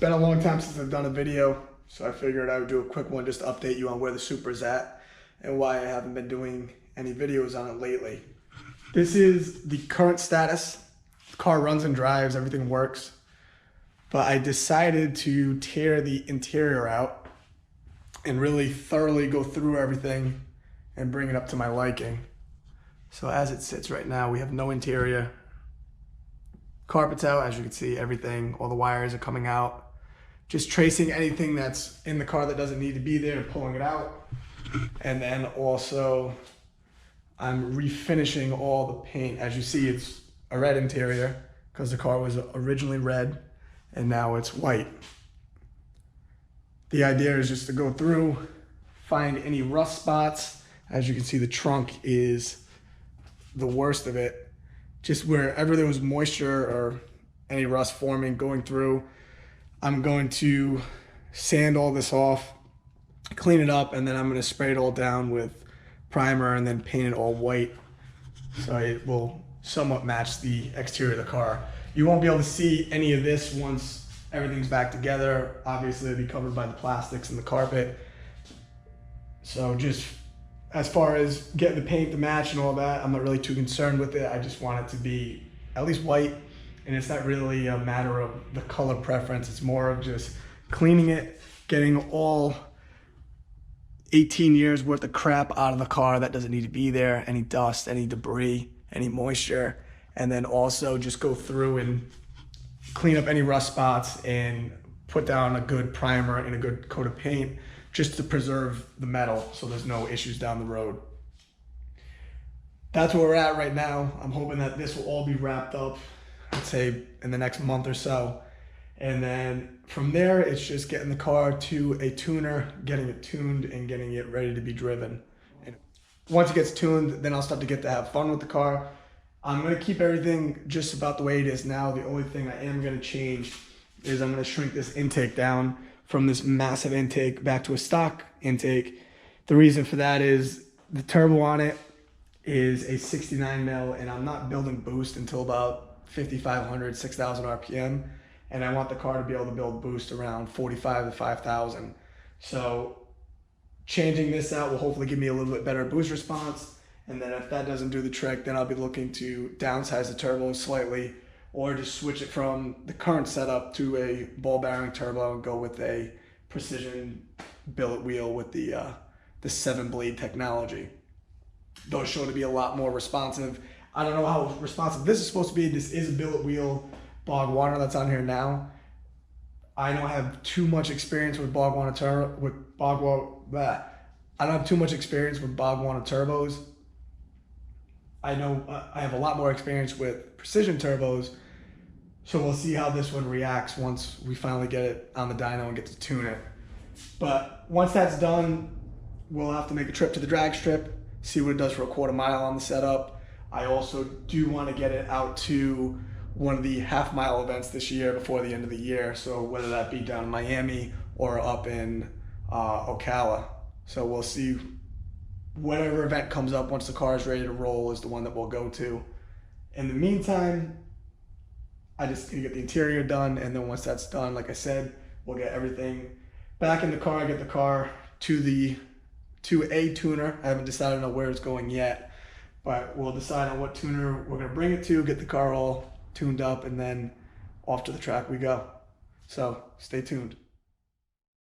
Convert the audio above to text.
been a long time since I've done a video, so I figured I would do a quick one just to update you on where the Supra's at and why I haven't been doing any videos on it lately. This is the current status. The car runs and drives, everything works. But I decided to tear the interior out and really thoroughly go through everything and bring it up to my liking. So as it sits right now, we have no interior. Carpet's out, as you can see, everything, all the wires are coming out. Just tracing anything that's in the car that doesn't need to be there and pulling it out. And then also, I'm refinishing all the paint. As you see, it's a red interior because the car was originally red and now it's white. The idea is just to go through, find any rust spots. As you can see, the trunk is the worst of it. Just wherever there was moisture or any rust forming going through, I'm going to sand all this off, clean it up, and then I'm going to spray it all down with primer and then paint it all white so it will somewhat match the exterior of the car. You won't be able to see any of this once everything's back together. Obviously, it'll be covered by the plastics and the carpet. So just as far as getting the paint to match and all that, I'm not really too concerned with it. I just want it to be at least white, and it's not really a matter of the color preference. It's more of just cleaning it, getting all 18 years worth of crap out of the car that doesn't need to be there, any dust, any debris, any moisture, and then also just go through and clean up any rust spots and put down a good primer and a good coat of paint just to preserve the metal so there's no issues down the road. That's where we're at right now. I'm hoping that this will all be wrapped up, I'd say in the next month or so. And then from there, it's just getting the car to a tuner, getting it tuned and getting it ready to be driven. And once it gets tuned, then I'll start to get to have fun with the car. I'm gonna keep everything just about the way it is now. The only thing I am gonna change is I'm gonna shrink this intake down from this massive intake back to a stock intake. The reason for that is the turbo on it is a 69 mil, and I'm not building boost until about 5,500, 6,000 RPM. And I want the car to be able to build boost around 45 to 5,000. So changing this out will hopefully give me a little bit better boost response. And then if that doesn't do the trick, then I'll be looking to downsize the turbo slightly, or just switch it from the current setup to a ball bearing turbo and go with a precision billet wheel with the 7-blade technology. Those show to be a lot more responsive. I don't know how responsive this is supposed to be. This is a billet wheel bog water that's on here now. I don't have too much experience with I don't have too much experience with bog water turbos. I know I have a lot more experience with precision turbos, so we'll see how this one reacts once we finally get it on the dyno and get to tune it. But once that's done, we'll have to make a trip to the drag strip, see what it does for a quarter mile on the setup. I also do want to get it out to one of the half-mile events this year before the end of the year, so whether that be down in Miami or up in Ocala. So we'll see. Whatever event comes up once the car is ready to roll is the one that we'll go to. In the meantime, I just need to get the interior done, and then once that's done, like I said, we'll get everything back in the car, get the car to a tuner. I haven't decided on where it's going yet, but we'll decide on what tuner we're gonna bring it to, get the car all tuned up, and then off to the track we go. So stay tuned.